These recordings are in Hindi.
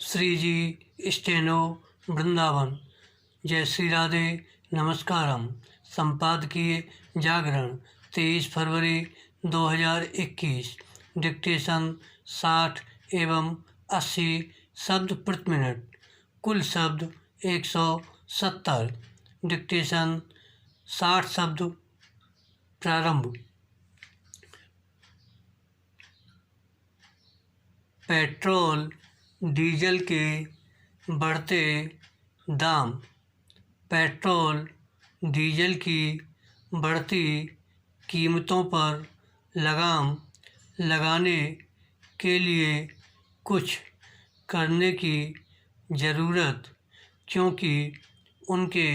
श्री जी स्टेनो वृंदावन। जय श्री राधे। नमस्कारम। संपादकीय जागरण 23 फरवरी 2021। डिक्टेशन 60 एवं 80 शब्द प्रति मिनट। कुल शब्द 170। डिक्टेशन 60 शब्द। प्रारंभ। पेट्रोल डीजल के बढ़ते दाम। पेट्रोल डीजल की बढ़ती कीमतों पर लगाम लगाने के लिए कुछ करने की ज़रूरत, क्योंकि उनके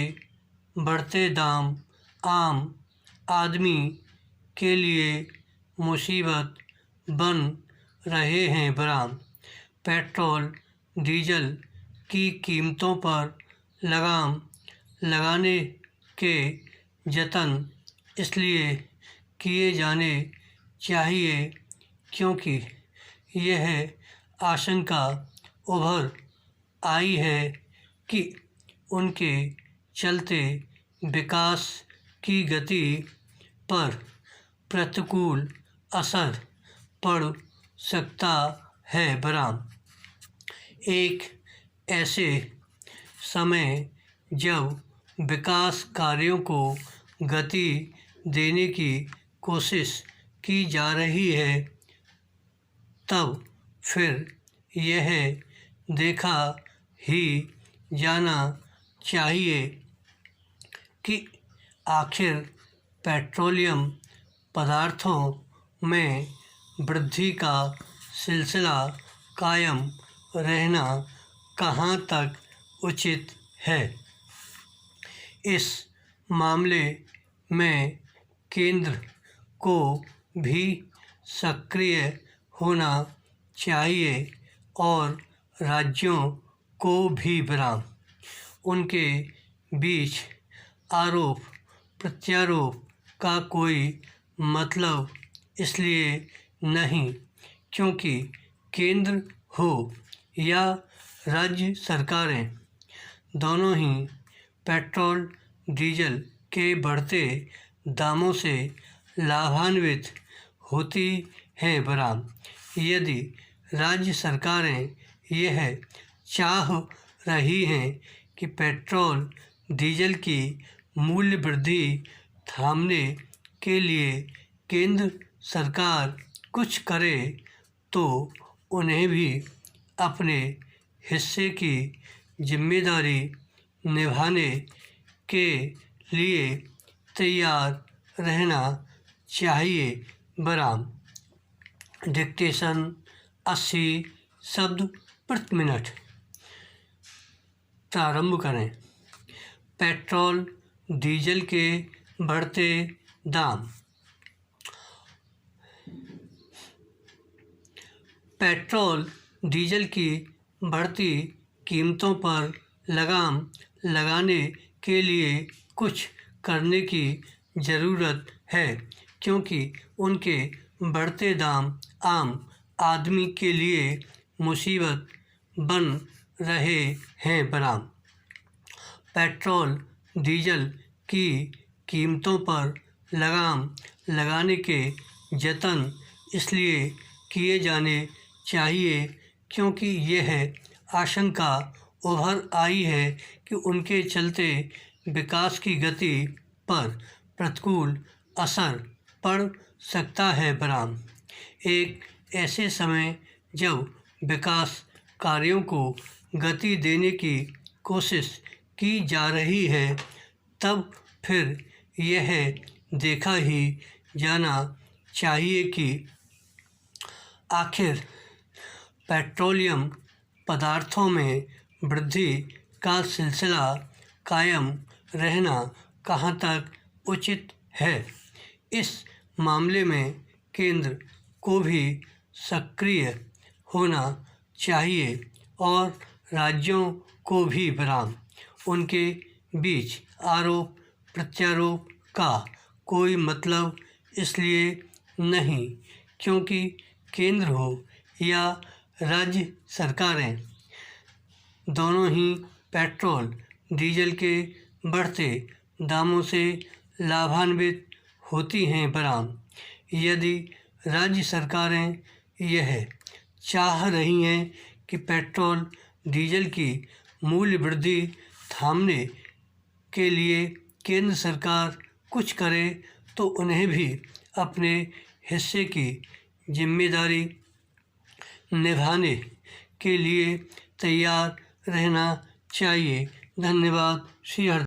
बढ़ते दाम आम आदमी के लिए मुसीबत बन रहे हैं। बराम। पेट्रोल डीजल की कीमतों पर लगाम लगाने के जतन इसलिए किए जाने चाहिए क्योंकि यह आशंका उभर आई है कि उनके चलते विकास की गति पर प्रतिकूल असर पड़ सकता है। बराम। एक ऐसे समय जब विकास कार्यों को गति देने की कोशिश की जा रही है, तब फिर यह देखा ही जाना चाहिए कि आखिर पेट्रोलियम पदार्थों में वृद्धि का सिलसिला कायम रहना कहाँ तक उचित है। इस मामले में केंद्र को भी सक्रिय होना चाहिए और राज्यों को भी। बराम। उनके बीच आरोप प्रत्यारोप का कोई मतलब इसलिए नहीं क्योंकि केंद्र हो या राज्य सरकारें, दोनों ही पेट्रोल डीजल के बढ़ते दामों से लाभान्वित होती हैं। बराम। यदि राज्य सरकारें यह चाह रही हैं कि पेट्रोल डीजल की मूल्य वृद्धि थामने के लिए केंद्र सरकार कुछ करे, तो उन्हें भी अपने हिस्से की जिम्मेदारी निभाने के लिए तैयार रहना चाहिए। बराम। डिक्टेशन 80 शब्द प्रति मिनट। प्रारंभ करें। पेट्रोल डीजल के बढ़ते दाम। पेट्रोल डीजल की बढ़ती कीमतों पर लगाम लगाने के लिए कुछ करने की ज़रूरत है क्योंकि उनके बढ़ते दाम आम आदमी के लिए मुसीबत बन रहे हैं। बराम। पेट्रोल डीजल की कीमतों पर लगाम लगाने के जतन इसलिए किए जाने चाहिए क्योंकि यह आशंका उभर आई है कि उनके चलते विकास की गति पर प्रतिकूल असर पड़ सकता है। बराम। एक ऐसे समय जब विकास कार्यों को गति देने की कोशिश की जा रही है, तब फिर यह देखा ही जाना चाहिए कि आखिर पेट्रोलियम पदार्थों में वृद्धि का सिलसिला कायम रहना कहाँ तक उचित है। इस मामले में केंद्र को भी सक्रिय होना चाहिए और राज्यों को भी। बराम। उनके बीच आरोप प्रत्यारोप का कोई मतलब इसलिए नहीं क्योंकि केंद्र हो या राज्य सरकारें, दोनों ही पेट्रोल डीजल के बढ़ते दामों से लाभान्वित होती हैं। बराम यदि राज्य सरकारें यह चाह रही हैं कि पेट्रोल डीजल की मूल्य वृद्धि थामने के लिए केंद्र सरकार कुछ करे, तो उन्हें भी अपने हिस्से की जिम्मेदारी निभाने के लिए तैयार रहना चाहिए। धन्यवाद। श्री